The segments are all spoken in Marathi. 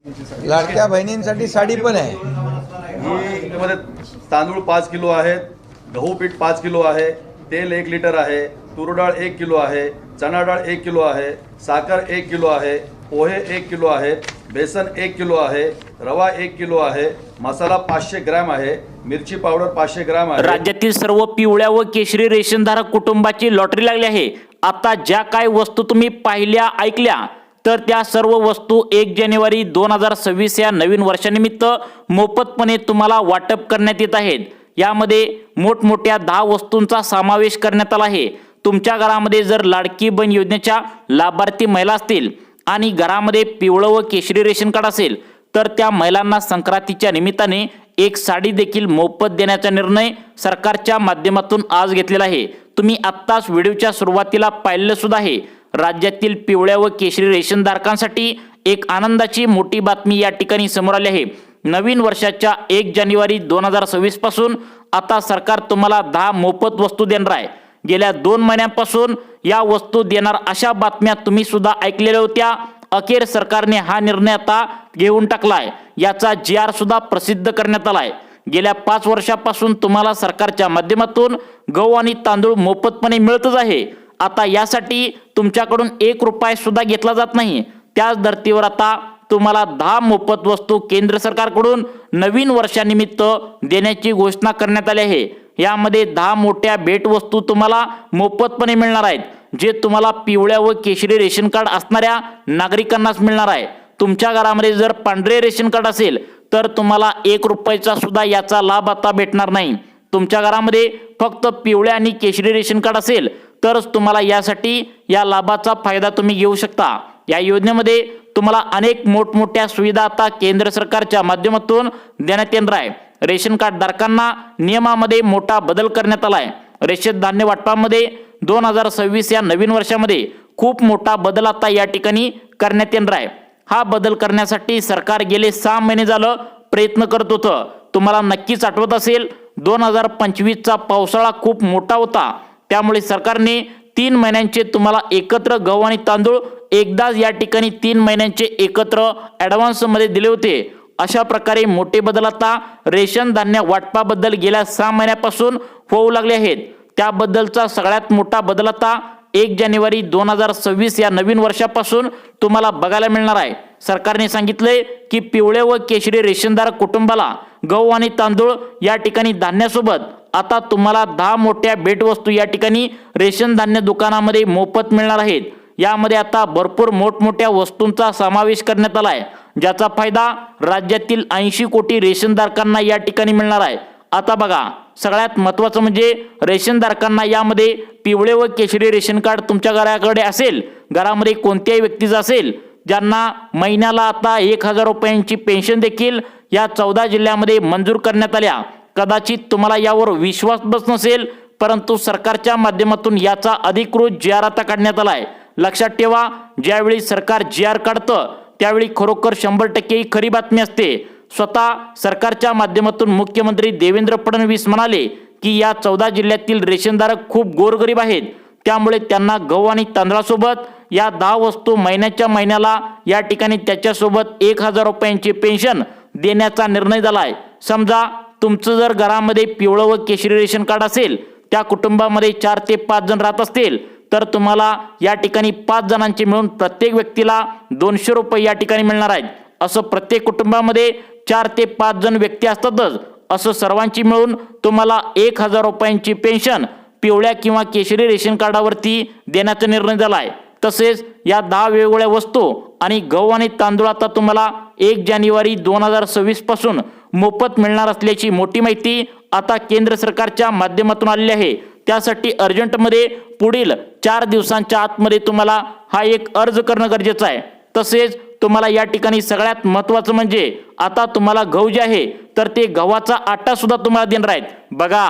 लाडक्या बहिणींसाठी साडी पण आहे। ही मध्ये तांदूळ 5 किलो आहेत, गहू पीठ 5 किलो आहे, तेल 1 लिटर आहे, तूर डाळ 1 किलो आहे, चणा डाळ 1 किलो आहे, साखर 1 किलो आहे, पोहे 1 किलो आहे, बेसन 1 किलो आहे, रवा 1 किलो आहे, मसाला 500 ग्रॅम आहे, मिरची पावडर 500 ग्रॅम आहे। राज्यातील सर्व पिवळ्या व केशरी रेशनधारक कुटुंबाची लॉटरी लागली आहे। आता ज्या काही वस्तू तुम्ही पाहिल्या ऐकल्या तर त्या सर्व वस्तू 1 जानेवारी 2026 या नवीन वर्षानिमित्त मोफतपणे तुम्हाला वाटप करण्यात येत आहेत। यामध्ये मोठमोठ्या 10 वस्तूंचा समावेश करण्यात आला आहे। तुमच्या घरामध्ये जर लाडकी बहीण योजनेच्या लाभार्थी महिला असतील आणि घरामध्ये पिवळं व केशरी रेशन कार्ड असेल तर त्या महिलांना संक्रांतीच्या निमित्ताने एक साडी देखील मोफत देण्याचा निर्णय सरकारच्या माध्यमातून आज घेतलेला आहे। तुम्ही आत्ताच व्हिडिओच्या सुरुवातीला पाहिलं सुद्धा आहे। राज्यातील पिवळ्या व केशरी रेशनधारकांसाठी एक आनंदाची मोठी बातमी या ठिकाणी समोर आली आहे। नवीन वर्षाच्या 1 जानेवारी 2026 पासून आता सरकार तुम्हाला 10 मोफत वस्तू देणार आहे। गेल्या 2 महिन्यांपासून या वस्तू देणार अशा बातम्या तुम्ही सुद्धा ऐकलेल्या होत्या। अखेर सरकारने हा निर्णय आता घेऊन टाकलाय। याचा GR सुद्धा प्रसिद्ध करण्यात आलाय। गेल्या 5 वर्षापासून तुम्हाला सरकारच्या माध्यमातून गहू आणि तांदूळ मोफतपणे मिळतच आहे। आता यासाठी तुमच्याकडून 1 रुपया सुद्धा घेतला जात नाही। त्याच धर्तीवर आता तुम्हाला 10 मोफत वस्तू केंद्र सरकारकडून नवीन वर्षानिमित्त देण्याची घोषणा करण्यात आली आहे। यामध्ये 10 मोठ्या भेटवस्तू तुम्हाला मोफतपणे मिळणार आहेत, जे तुम्हाला पिवळ्या व केशरी रेशन कार्ड असणाऱ्या नागरिकांनाच मिळणार आहे। तुमच्या घरामध्ये जर पांढरे रेशन कार्ड असेल तर तुम्हाला 1 रुपयाचा सुद्धा याचा लाभ आता भेटणार नाही। तुमच्या घरामध्ये फक्त पिवळ्या आणि केशरी रेशन कार्ड असेल तरच तुम्हाला यासाठी या लाभाचा फायदा तुम्ही घेऊ शकता। या योजनेमध्ये तुम्हाला अनेक मोठमोठ्या सुविधा आता केंद्र सरकारच्या माध्यमातून देण्यात येणार आहे। रेशन कार्ड धारकांना नियमामध्ये मोठा बदल करण्यात आला आहे। रेशन धान्य वाटपामध्ये 2026 या नवीन वर्षामध्ये खूप मोठा बदल आता या ठिकाणी करण्यात येणार आहे। हा बदल करण्यासाठी सरकार गेले 6 महिने झालं प्रयत्न करत होतं। तुम्हाला नक्कीच आठवत असेल 2025चा पावसाळा खूप मोठा होता, त्यामुळे सरकारने 3 महिन्यांचे तुम्हाला एकत्र गहू आणि तांदूळ एकदाच या ठिकाणी 3 महिन्यांचे एकत्र ॲडव्हान्स मध्ये दिले होते। अशा प्रकारे मोठे बदल आता रेशन धान्य वाटपाबद्दल गेल्या 6 महिन्यापासून होऊ लागले आहेत। त्याबद्दलचा सगळ्यात मोठा बदल आता 1 जानेवारी 2026 या नवीन वर्षापासून तुम्हाला बघायला मिळणार आहे। सरकारने सांगितले की पिवळे व केशरी रेशनधारक कुटुंबाला गहू आणि तांदूळ या ठिकाणी धान्यासोबत आता तुम्हाला 10 मोठ्या भेटवस्तू या ठिकाणी रेशन धान्य दुकानामध्ये मोफत मिळणार आहेत। यामध्ये आता भरपूर मोठमोठ्या वस्तूंचा समावेश करण्यात आला आहे, ज्याचा फायदा राज्यातील 80 कोटी रेशनधारकांना या ठिकाणी मिळणार आहे। आता बघा, सगळ्यात महत्त्वाचं म्हणजे रेशनधारकांना यामध्ये पिवळे व केशरी रेशन कार्ड तुमच्या घराकडे असेल, घरामध्ये कोणत्याही व्यक्तीचं असेल, ज्यांना महिन्याला आता 1000 रुपयांची पेन्शन देखील या 14 जिल्ह्यामध्ये मंजूर करण्यात आल्या। कदाचित तुम्हाला यावर विश्वास बसत नसेल, परंतु सरकारच्या माध्यमातून याचा अधिकृत GR आता काढण्यात आलाय। लक्षात ठेवा, ज्यावेळी सरकार GR काढतं त्यावेळी खरोखर 100% ही खरी बातमी असते। स्वतः सरकारच्या माध्यमातून मुख्यमंत्री देवेंद्र फडणवीस म्हणाले की या 14 जिल्ह्यातील रेशनधारक खूप गोरगरीब आहेत, त्यामुळे त्यांना गहू आणि तांदळासोबत या 10 वस्तू महिन्याच्या महिन्याला या ठिकाणी त्याच्यासोबत 1000 रुपयांची पेन्शन देण्याचा निर्णय झालाय। समजा तुमचं जर घरामध्ये पिवळं व केशरी रेशन कार्ड असेल, त्या कुटुंबामध्ये 4 ते 5 जण राहत असतील तर तुम्हाला या ठिकाणी 5 जणांचे मिळून प्रत्येक व्यक्तीला 200 रुपये या ठिकाणी मिळणार आहेत। असं प्रत्येक कुटुंबामध्ये 4 ते 5 जण व्यक्ती असतातच, असं सर्वांची मिळून तुम्हाला 1000 रुपयांची पेन्शन पिवळ्या किंवा केशरी रेशन कार्डावरती देण्याचा निर्णय झाला आहे। तसेच या 10 वेगवेगळ्या वस्तू आणि गहू आणि तांदूळ आता तुम्हाला 1 जानेवारी 2026 पासून मोफत मिळणार असल्याची मोठी माहिती आता केंद्र सरकारच्या माध्यमातून आलेली आहे। त्यासाठी अर्जंटमध्ये पुढील 4 दिवसांच्या आतमध्ये तुम्हाला हा एक अर्ज करणं गरजेचं आहे। तसेच तुम्हाला या ठिकाणी सगळ्यात महत्त्वाचं म्हणजे आता तुम्हाला गहू जे आहे तर ते गव्हाचा आटा सुद्धा तुम्हाला देणार आहेत। बघा,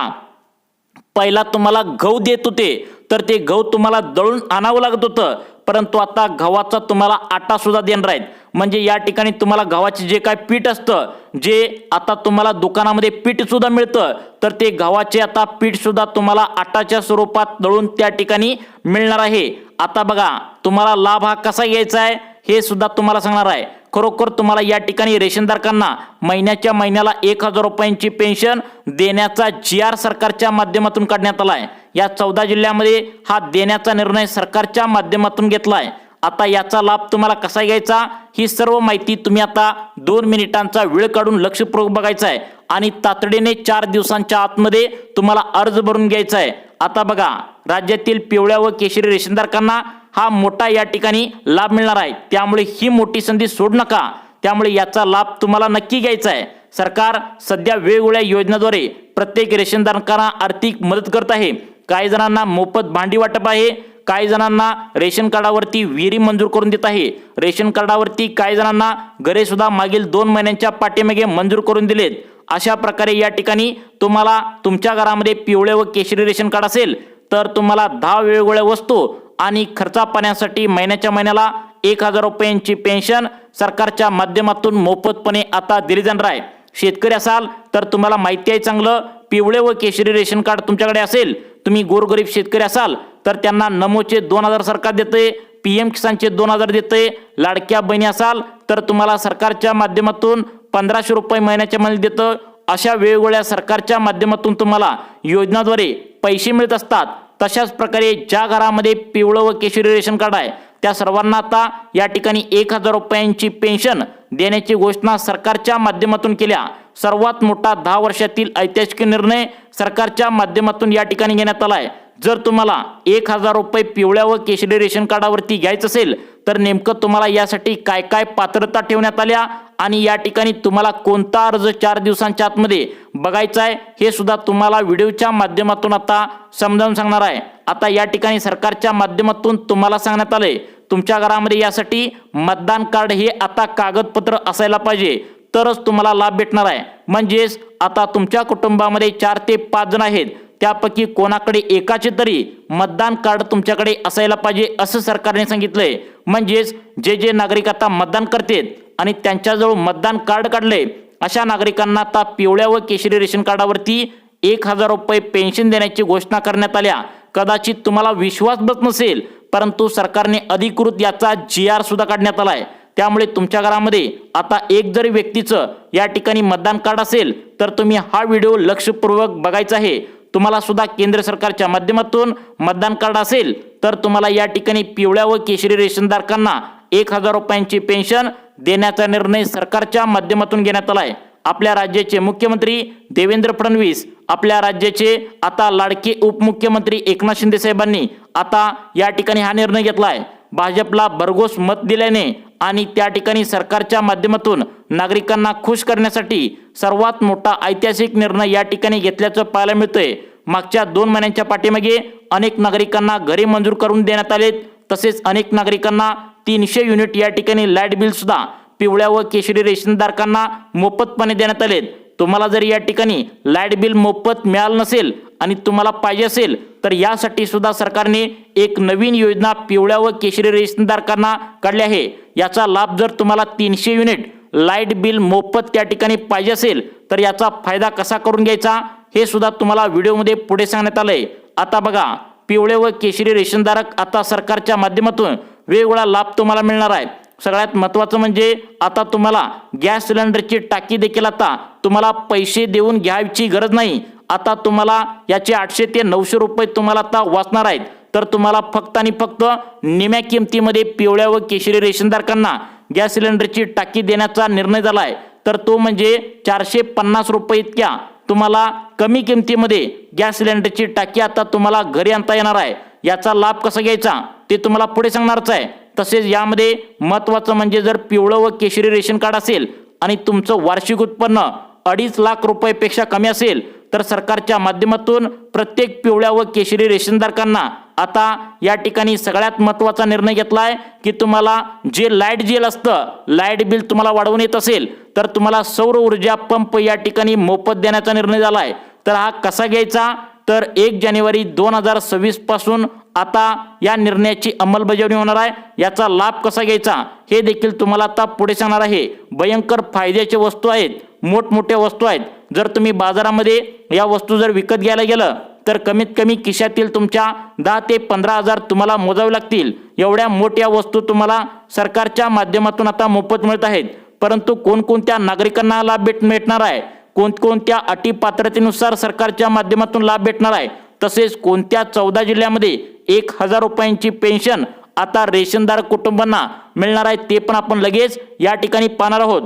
पहिला तुम्हाला गहू देत होते तर ते गहू तुम्हाला दळून आणावं लागत होतं, परंतु आता गव्हाचा तुम्हाला आटा सुद्धा देणार आहेत। म्हणजे या ठिकाणी तुम्हाला गव्हाचे जे काय पीठ असतं, जे आता तुम्हाला दुकानामध्ये पीठ सुद्धा मिळतं, तर ते गव्हाचे आता पीठ सुद्धा तुम्हाला आटाच्या स्वरूपात दळून त्या ठिकाणी मिळणार आहे। आता बघा, तुम्हाला लाभ हा कसा घ्यायचा आहे हे सुद्धा तुम्हाला सांगणार आहे। खरोखर तुम्हाला या ठिकाणी रेशनधारकांना महिन्याच्या महिन्याला 1000 रुपयांची पेन्शन देण्याचा GR सरकारच्या माध्यमातून काढण्यात आलाय। या 14 जिल्ह्यामध्ये हा देण्याचा निर्णय सरकारच्या माध्यमातून घेतलाय। आता याचा लाभ तुम्हाला कसा घ्यायचा ही सर्व माहिती तुम्ही आता 2 मिनिटांचा वेळ काढून लक्षपूर्वक बघायचा आहे आणि तातडीने 4 दिवसांच्या आतमध्ये तुम्हाला अर्ज भरून घ्यायचा आहे। आता बघा, राज्यातील पिवळ्या व केशरी रेशनधारकांना हा मोठा या ठिकाणी लाभ मिळणार आहे, त्यामुळे ही मोठी संधी सोडू नका। त्यामुळे याचा लाभ तुम्हाला नक्की घ्यायचा आहे। सरकार सध्या वेगवेगळ्या योजनांद्वारे प्रत्येक रेशनधारकांना आर्थिक मदत करत आहे। काही जणांना मोफत भांडी वाटप आहे, काही जणांना रेशन कार्डावरती विहिरी मंजूर करून देत आहे। रेशन कार्डावरती काही जणांना घरे सुद्धा मागील 2 महिन्यांच्या पाठीमागे मंजूर करून दिलेत। अशा प्रकारे या ठिकाणी तुम्हाला तुमच्या घरामध्ये पिवळे व केशरी रेशन कार्ड असेल तर तुम्हाला 10 वेगवेगळ्या वस्तू आणि खर्चा पाण्यासाठी महिन्याच्या महिन्याला 1000 रुपयांची पेन्शन सरकारच्या माध्यमातून मोफतपणे आता दिली जाणार आहे। शेतकरी असाल तर तुम्हाला माहिती आहे चांगलं, पिवळे व केशरी रेशन कार्ड तुमच्याकडे असेल, तुम्ही गोरगरीब शेतकरी असाल तर त्यांना नमोचे 2000 सरकार देते, PM किसानचे 2000 देते। लाडक्या बहिणी असाल तर तुम्हाला सरकारच्या माध्यमातून 1500 रुपये महिन्याच्या महिन्याला देतं। अशा वेगवेगळ्या सरकारच्या माध्यमातून तुम्हाला योजनाद्वारे पैसे मिळत असतात। तशाच प्रकारे ज्या घरामध्ये पिवळं व केशरी रेशन कार्ड आहे त्या सर्वांना आता या ठिकाणी 1000 रुपयांची पेन्शन देण्याची घोषणा सरकारच्या माध्यमातून केल्या। सर्वात मोठा 10 वर्षातील ऐतिहासिक निर्णय सरकारच्या माध्यमातून या ठिकाणी घेण्यात आला आहे। जर तुम्हाला 1000 रुपये पिवळ्या व केशरी रेशन कार्डावरती घ्यायचं असेल तर नेमकं तुम्हाला यासाठी काय काय पात्रता ठेवण्यात आल्या आणि या ठिकाणी तुम्हाला कोणता अर्ज 4 दिवसांच्या आतमध्ये बघायचा आहे हे सुद्धा तुम्हाला व्हिडिओच्या माध्यमातून आता समजावून सांगणार आहे। आता या ठिकाणी सरकारच्या माध्यमातून तुम्हाला सांगण्यात आले तुमच्या घरामध्ये यासाठी मतदान कार्ड हे आता कागदपत्र असायला पाहिजे तरच तुम्हाला लाभ भेटणार आहे। म्हणजेच आता तुमच्या कुटुंबामध्ये 4 ते 5 जण आहेत, त्यापैकी कोणाकडे एकाचे तरी मतदान कार्ड तुमच्याकडे असायला पाहिजे असं सरकारने सांगितलंय। म्हणजेच जे नागरिक आता मतदान करतात आणि त्यांच्याजवळ मतदान कार्ड काढले अशा नागरिकांना आता पिवळ्या व केशरी रेशन कार्डावरती 1000 रुपये पेन्शन देण्याची घोषणा करण्यात आल्या। कदाचित तुम्हाला विश्वास बसत नसेल, परंतु सरकारने अधिकृत याचा GR सुद्धा काढण्यात आलाय। त्यामुळे तुमच्या घरामध्ये आता एक जरी व्यक्तीचं या ठिकाणी मतदान कार्ड असेल तर तुम्ही हा व्हिडिओ लक्षपूर्वक बघायचा आहे। तुम्हाला सुद्धा केंद्र सरकारच्या माध्यमातून मतदान कार्ड असेल तर तुम्हाला या ठिकाणी पिवळ्या व केशरी रेशनधारकांना 1000 रुपयांची पेन्शन देण्याचा निर्णय सरकारच्या माध्यमातून घेण्यात आलाय। आपल्या राज्याचे मुख्यमंत्री देवेंद्र फडणवीस, आपल्या राज्याचे आता लाडके उपमुख्यमंत्री एकनाथ शिंदे साहेबांनी आता या ठिकाणी हा निर्णय घेतलाय। भाजपला भरघोस मत दिल्याने आणि त्या ठिकाणी सरकारच्या माध्यमातून नागरिकांना खुश करण्यासाठी सर्वात मोठा ऐतिहासिक निर्णय या ठिकाणी घेतल्याचं पाहायला मिळतंय। मागच्या 2 महिन्यांच्या पाठीमागे अनेक नागरिकांना घरे मंजूर करून देण्यात आलेत, तसेच अनेक नागरिकांना 300 युनिट या ठिकाणी लाईट बिल सुद्धा पिवळ्या व केशरी रेशनधारकांना मोफतपणे देण्यात आलेत। तुम्हाला जर या ठिकाणी लाईट बिल मोफत मिळालं नसेल आणि तुम्हाला पाहिजे असेल तर यासाठी सुद्धा सरकारने एक नवीन योजना पिवळ्या व केशरी रेशनधारकांना काढली आहे। याचा लाभ जर तुम्हाला 300 युनिट लाईट बिल मोफत त्या ठिकाणी पाहिजे असेल तर याचा फायदा कसा करून घ्यायचा हे सुद्धा तुम्हाला व्हिडिओमध्ये पुढे सांगण्यात आलंय। आता बघा, पिवळे व केशरी रेशनधारक आता सरकारच्या माध्यमातून वेगवेगळा लाभ तुम्हाला मिळणार आहे। सगळ्यात महत्त्वाचं म्हणजे आता तुम्हाला गॅस सिलेंडरची टाकी देखील आता तुम्हाला पैसे देऊन घ्यायची गरज नाही। आता तुम्हाला याचे 800 ते 900 रुपये तुम्हाला आता वाचणार आहेत। तर तुम्हाला फक्त आणि फक्त निम्या किमतीमध्ये पिवळ्या व केशरी रेशनधारकांना गॅस सिलेंडरची टाकी देण्याचा निर्णय झाला आहे। तर तो म्हणजे 450 रुपये इतक्या तुम्हाला कमी किमतीमध्ये गॅस सिलेंडरची टाकी आता तुम्हाला घरी आणता येणार आहे। याचा लाभ कसा घ्यायचा ते तुम्हाला पुढे सांगणारच आहे। तसेच यामध्ये महत्त्वाचं म्हणजे जर पिवळं व केशरी रेशन कार्ड असेल आणि तुमचं वार्षिक उत्पन्न 2.5 लाख रुपयापेक्षा कमी असेल तर सरकारच्या माध्यमातून प्रत्येक पिवळ्या व केशरी रेशनधारकांना आता या ठिकाणी सगळ्यात महत्त्वाचा निर्णय घेतलाय की तुम्हाला जे लाईट बिल असतं, लाईट बिल तुम्हाला वाढवून येत असेल तर तुम्हाला सौर ऊर्जा पंप या ठिकाणी मोफत देण्याचा निर्णय झालाय। तर हा कसा घ्यायचा तर 1 जानेवारी 2026 पासून आता या निर्णयाची अंमलबजावणी होणार आहे। याचा लाभ कसा घ्यायचा हे देखील तुम्हाला आता पुढे सांगणार आहे। भयंकर फायद्याच्या वस्तू आहेत, मोठमोठ्या वस्तू आहेत। जर तुम्ही बाजारामध्ये या वस्तू जर विकत घ्यायला गेलं तर कमीत कमी खिशातील तुमच्या 10 ते 15,000 तुम्हाला मोजावे लागतील. एवढ्या मोठ्या वस्तू तुम्हाला सरकारच्या माध्यमातून आता मोफत मिळत आहेत. परंतु कोणकोणत्या नागरिकांना लाभ भेटणार आहे, कोणकोणत्या अटी पात्रतेनुसार सरकारच्या माध्यमातून लाभ भेटणार आहे, तसेच कोणत्या 14 जिल्ह्यामध्ये 1,000 रुपयांची पेन्शन आता रेशनधारक कुटुंबांना मिळणार आहे ते पण आपण लगेच या ठिकाणी पाहणार आहोत.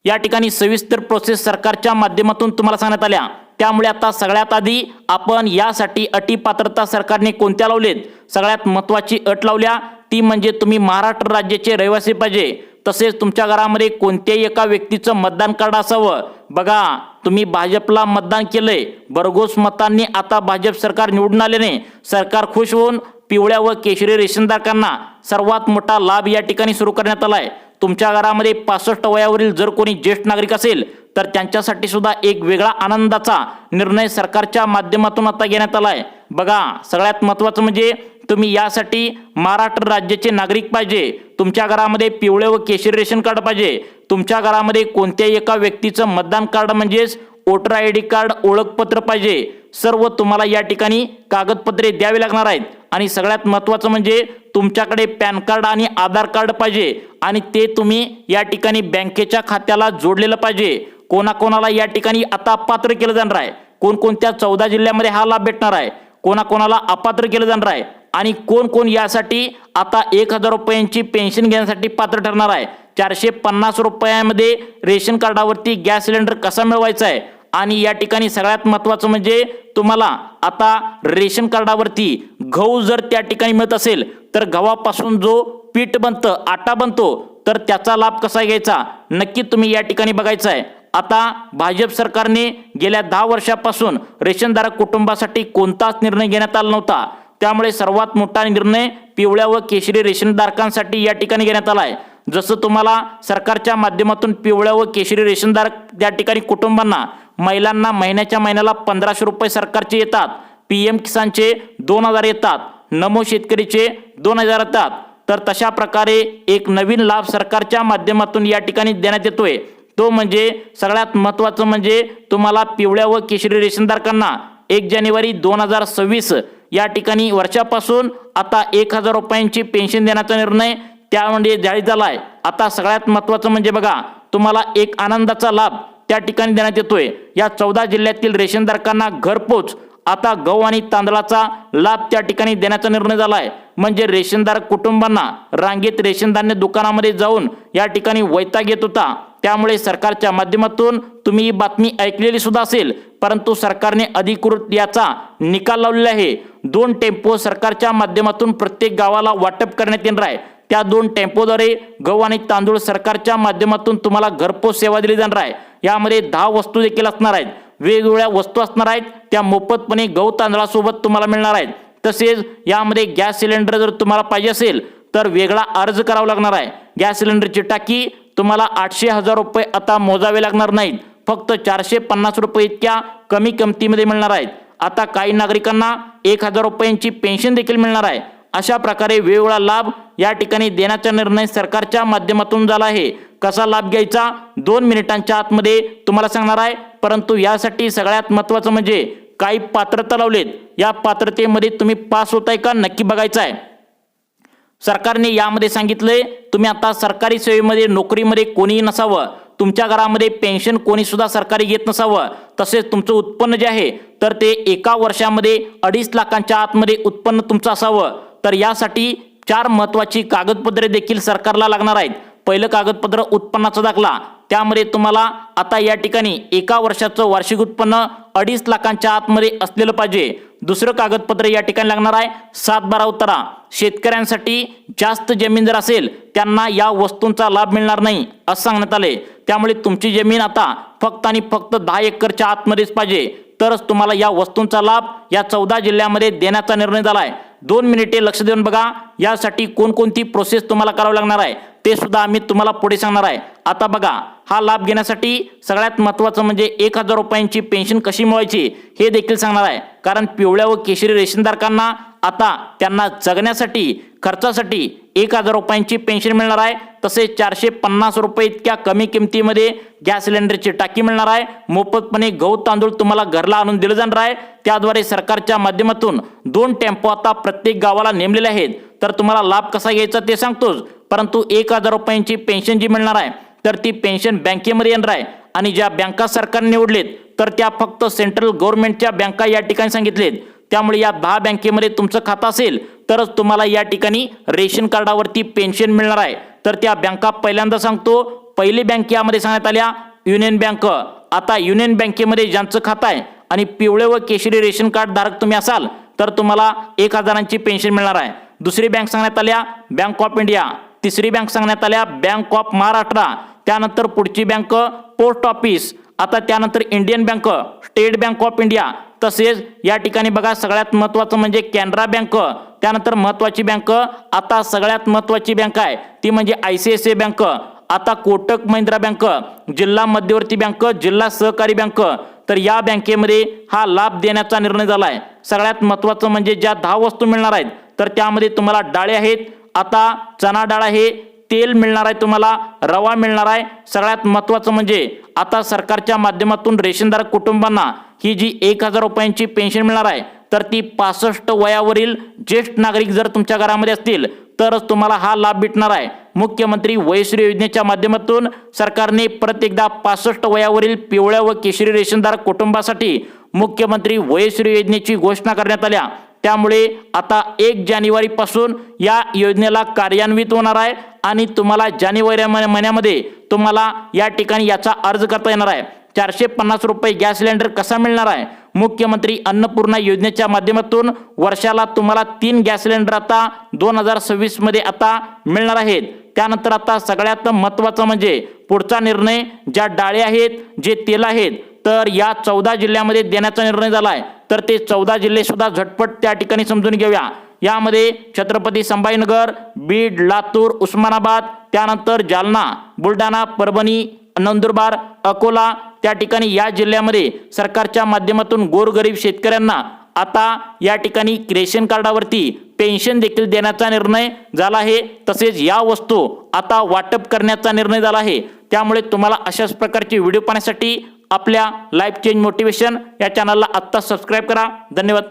या ठिकाणी सविस्तर प्रोसेस सरकारच्या माध्यमातून तुम्हाला सांगण्यात आल्या. त्यामुळे आता सगळ्यात आधी आपण यासाठी अटी पात्रता सरकारने कोणत्या लावलेत, सगळ्यात महत्त्वाची अट लावल्या ती म्हणजे तुम्ही महाराष्ट्र राज्याचे रहिवासी पाहिजे. तसेच तुमच्या घरामध्ये कोणत्याही एका व्यक्तीचं मतदान कार्ड असावं. बघा, तुम्ही भाजपला मतदान केलंय, भरघोस मतांनी आता भाजप सरकार निवडून आल्याने सरकार खुश होऊन पिवळ्या व केशरी रेशनधारकांना सर्वात मोठा लाभ या ठिकाणी सुरू करण्यात आलाय. तुमच्या घरामध्ये 65 वयावरील जर कोणी ज्येष्ठ नागरिक असेल तर त्यांच्यासाठी सुद्धा एक वेगळा आनंदाचा निर्णय सरकारच्या माध्यमातून आता घेण्यात आलाय. बघा, सगळ्यात महत्त्वाचं म्हणजे तुम्ही यासाठी महाराष्ट्र राज्याचे नागरिक पाहिजे, तुमच्या घरामध्ये पिवळे व केशरी रेशन कार्ड पाहिजे, तुमच्या घरामध्ये कोणत्याही एका व्यक्तीचं मतदान कार्ड म्हणजेच वोटर ID कार्ड ओळखपत्र पाहिजे. सर्व तुम्हाला या ठिकाणी कागदपत्रे द्यावी लागणार आहेत. आणि सगळ्यात महत्त्वाचं म्हणजे तुमच्याकडे पॅन कार्ड आणि आधार कार्ड पाहिजे आणि ते तुम्ही या ठिकाणी बँकेच्या खात्याला जोडलेलं पाहिजे. कोणाकोणाला या ठिकाणी आता अपात्र केलं जाणार आहे, कोणकोणत्या 14 जिल्ह्यामध्ये हा लाभ भेटणार आहे, कोणाकोणाला अपात्र केलं जाणार आहे आणि कोण कोण यासाठी आता 1,000 रुपयांची पेन्शन घेण्यासाठी पात्र ठरणार आहे. 450 रुपयामध्ये रेशन कार्डावरती गॅस सिलेंडर कसा मिळवायचा आहे आणि या ठिकाणी सगळ्यात महत्त्वाचं म्हणजे तुम्हाला आता रेशन कार्डावरती गहू जर त्या ठिकाणी मिळत असेल तर गव्हापासून जो पीठ बनतं, आटा बनतो, तर त्याचा लाभ कसा घ्यायचा नक्की तुम्ही या ठिकाणी बघायचं आहे. आता भाजप सरकारने गेल्या 10 वर्षापासून रेशनधारक कुटुंबासाठी कोणताच निर्णय घेण्यात आला नव्हता. त्यामुळे सर्वात मोठा निर्णय पिवळ्या व केशरी रेशनधारकांसाठी या ठिकाणी घेण्यात आला आहे. जसं तुम्हाला सरकारच्या माध्यमातून पिवळ्या व केशरी रेशनधारक त्या ठिकाणी कुटुंबांना, महिलांना महिन्याच्या महिन्याला 1,500 रुपये सरकारचे येतात, PM किसानचे 2,000 येतात, नमो शेतकरीचे 2,000 येतात. तर तशा प्रकारे एक नवीन लाभ सरकारच्या माध्यमातून या ठिकाणी देण्यात येतोय. तो म्हणजे सगळ्यात महत्त्वाचं म्हणजे तुम्हाला पिवळ्या व केशरी रेशनधारकांना 1 जानेवारी 2026 या ठिकाणी वर्षापासून आता 1,000 रुपयांची पेन्शन देण्याचा निर्णय त्यामध्ये जाहीर झाला आहे. आता सगळ्यात महत्त्वाचं म्हणजे बघा, तुम्हाला एक आनंदाचा लाभ त्या ठिकाणी देण्यात येतोय. या 14 जिल्ह्यातील रेशनधारकांना घरपोच आता गहू आणि तांदळाचा लाभ त्या ठिकाणी देण्याचा निर्णय झाला आहे. म्हणजे रेशनधारक कुटुंबांना रांगेत रेशन धान्य दुकानामध्ये जाऊन या ठिकाणी वैताग येत होता. त्यामुळे सरकारच्या माध्यमातून तुम्ही ही बातमी ऐकलेली सुद्धा असेल, परंतु सरकारने अधिकृत याचा निकाल लावलेला आहे. 2 टेम्पो सरकारच्या माध्यमातून प्रत्येक गावाला वाटप करण्यात येणार आहे. त्या 2 टेम्पोद्वारे गहू आणि तांदूळ सरकारच्या माध्यमातून तुम्हाला घरपोच सेवा दिली जाणार आहे. यामध्ये 10 वस्तू देखील असणार आहेत, वेगवेगळ्या वस्तू असणार आहेत, त्या मोफतपणे गहू तांदळासोबत तुम्हाला मिळणार आहेत. तसेच यामध्ये गॅस सिलेंडर जर तुम्हाला पाहिजे असेल तर वेगळा अर्ज करावा लागणार आहे. गॅस सिलेंडरची टाकी तुम्हाला 800,000 रुपये आता मोजावे लागणार नाहीत, फक्त 450 रुपये इतक्या कमी किमतीमध्ये मिळणार आहेत. आता काही नागरिकांना 1,000 रुपयांची पेन्शन देखील मिळणार आहे. अशा प्रकारे वेगवेगळा लाभ या ठिकाणी देण्याचा निर्णय सरकारच्या माध्यमातून झाला आहे. कसा लाभ घ्यायचा 2 मिनिटांच्या आतमध्ये तुम्हाला सांगणार आहे. परंतु यासाठी सगळ्यात महत्त्वाचं म्हणजे काही पात्रता लावलेत. या पात्रतेमध्ये तुम्ही पास होताय का नक्की बघायचं आहे. सरकारने यामध्ये सांगितलंय तुम्ही आता सरकारी सेवेमध्ये नोकरीमध्ये कोणीही नसावं, तुमच्या घरामध्ये पेन्शन कोणी सुद्धा सरकारी घेत नसावं, तसेच तुमचं उत्पन्न जे आहे तर ते एका वर्षामध्ये 2.5 लाखांच्या आतमध्ये उत्पन्न तुमचं असावं. तर यासाठी 4 महत्त्वाची कागदपत्रे देखील सरकारला लागणार आहेत. पहिलं कागदपत्र उत्पन्नाचा दाखला, त्यामध्ये तुम्हाला आता या ठिकाणी एका वर्षाचं वार्षिक उत्पन्न 2.5 लाखांच्या आतमध्ये असलेलं पाहिजे. दुसरं कागदपत्र या ठिकाणी लागणार आहे 7/12 उतारा. शेतकऱ्यांसाठी जास्त जमीन जर असेल त्यांना या वस्तूंचा लाभ मिळणार नाही असं सांगण्यात आले. त्यामुळे तुमची जमीन आता फक्त आणि फक्त 10 एकरच्या आतमध्येच पाहिजे, तरच तुम्हाला या वस्तूंचा लाभ या 14 जिल्ह्यामध्ये देण्याचा निर्णय झाला आहे. 2 मिनिटे लक्ष देऊन बघा. यासाठी कोणकोणती प्रोसेस तुम्हाला करावी लागणार आहे ते सुद्धा आम्ही तुम्हाला पुढे सांगणार आहे. आता बघा, हा लाभ घेण्यासाठी सगळ्यात महत्त्वाचं म्हणजे 1,000 रुपयांची पेन्शन कशी मिळवायची हे देखील सांगणार आहे. कारण पिवळ्या व केशरी रेशनधारकांना आता त्यांना जगण्यासाठी खर्चासाठी 1,000 रुपयांची पेन्शन मिळणार आहे. तसेच 450 रुपये इतक्या कमी किमतीमध्ये गॅस सिलेंडरची टाकी मिळणार आहे. मोफतपणे गहू तांदूळ तुम्हाला घरला आणून दिलं जाणार आहे. त्याद्वारे सरकारच्या माध्यमातून 2 टेम्पो आता प्रत्येक गावाला नेमलेले आहेत. तर तुम्हाला लाभ कसा घ्यायचा ते सांगतोच, परंतु 1,000 रुपयांची पेन्शन जी मिळणार आहे तर ती पेन्शन बँकेमध्ये येणार आहे. आणि ज्या बँका सरकारने निवडलेत तर त्या फक्त सेंट्रल गव्हर्नमेंटच्या बँका या ठिकाणी सांगितलेत. त्यामुळे या 10 बँकेमध्ये तुमचं खातं असेल तरच तुम्हाला या ठिकाणी रेशन कार्डावरती पेन्शन मिळणार आहे. तर त्या बँका पहिल्यांदा सांगतो. पहिली बँक यामध्ये सांगण्यात आल्या युनियन बँक. आता युनियन बँकेमध्ये ज्यांचं खातं आहे आणि पिवळे व केशरी रेशन कार्ड धारक तुम्ही असाल तर तुम्हाला 1,000ची पेन्शन मिळणार आहे. दुसरी बँक सांगण्यात आल्या बँक ऑफ इंडिया. तिसरी बँक सांगण्यात आल्या बँक ऑफ महाराष्ट्र. त्यानंतर पुढची बँक पोस्ट ऑफिस. आता त्यानंतर Indian bank, state bank of India. तसेच या ठिकाणी बघा सगळ्यात महत्त्वाचं म्हणजे कॅनरा बँक. त्यानंतर महत्त्वाची बँक, आता सगळ्यात महत्त्वाची बँक आहे ती म्हणजे ICICI बँक. आता कोटक महिंद्रा बँक, जिल्हा मध्यवर्ती बँक, जिल्हा सहकारी बँक. तर या बँकेमध्ये हा लाभ देण्याचा निर्णय झाला आहे. सगळ्यात महत्त्वाचं म्हणजे ज्या 10 वस्तू मिळणार आहेत तर त्यामध्ये तुम्हाला डाळे आहेत. आता चणा डाळ आहे, तेल मिळणार आहे, तुम्हाला रवा मिळणार आहे. सगळ्यात महत्त्वाचं म्हणजे आता सरकारच्या माध्यमातून रेशनधारक कुटुंबांना ही जी 1,000 रुपयांची पेन्शन मिळणार आहे तर ती 65 वयावरील ज्येष्ठ नागरिक जर तुमच्या घरामध्ये असतील तरच तुम्हाला हा लाभ भेटणार आहे. मुख्यमंत्री वयश्री योजनेच्या माध्यमातून सरकारने परत एकदा 65 वयावरील पिवळ्या व केशरी रेशनधारक कुटुंबासाठी मुख्यमंत्री वयश्री योजनेची घोषणा करण्यात आल्या. त्यामुळे आता 1 जानेवारीपासून या योजनेला कार्यान्वित होणार आहे आणि तुम्हाला जानेवारी महिन्यामध्ये तुम्हाला या ठिकाणी याचा अर्ज करता येणार आहे. 450 रुपये गॅस सिलेंडर कसा मिळणार आहे? मुख्यमंत्री अन्नपूर्णा योजनेच्या माध्यमातून वर्षाला तुम्हाला 3 गॅस सिलेंडर आता 2026 मध्ये आता मिळणार आहेत. त्यानंतर आता सगळ्यात महत्त्वाचं म्हणजे पुढचा निर्णय, ज्या डाळे आहेत, जे तेल आहेत तर या 14 जिल्ह्यामध्ये देण्याचा निर्णय झाला आहे. तर ते 14 जिल्हे सुद्धा झटपट त्या ठिकाणी समजून घेऊया. यामध्ये छत्रपती संभाजीनगर, बीड, लातूर, उस्मानाबाद, त्यानंतर जालना, बुलढाणा, परभणी, नंदुरबार, अकोला त्या ठिकाणी या जिल्ह्यामध्ये सरकारच्या माध्यमातून गोरगरीब शेतकऱ्यांना आता या ठिकाणी रेशन कार्डावरती पेन्शन देखील देण्याचा निर्णय झाला आहे. तसेच या वस्तू आता वाटप करण्याचा निर्णय झाला आहे. त्यामुळे तुम्हाला अशाच प्रकारचे व्हिडिओ पाहण्यासाठी आपल्या लाईफ चेंज मोटिवेशन या चॅनलला आत्ता सबस्क्राईब करा. धन्यवाद.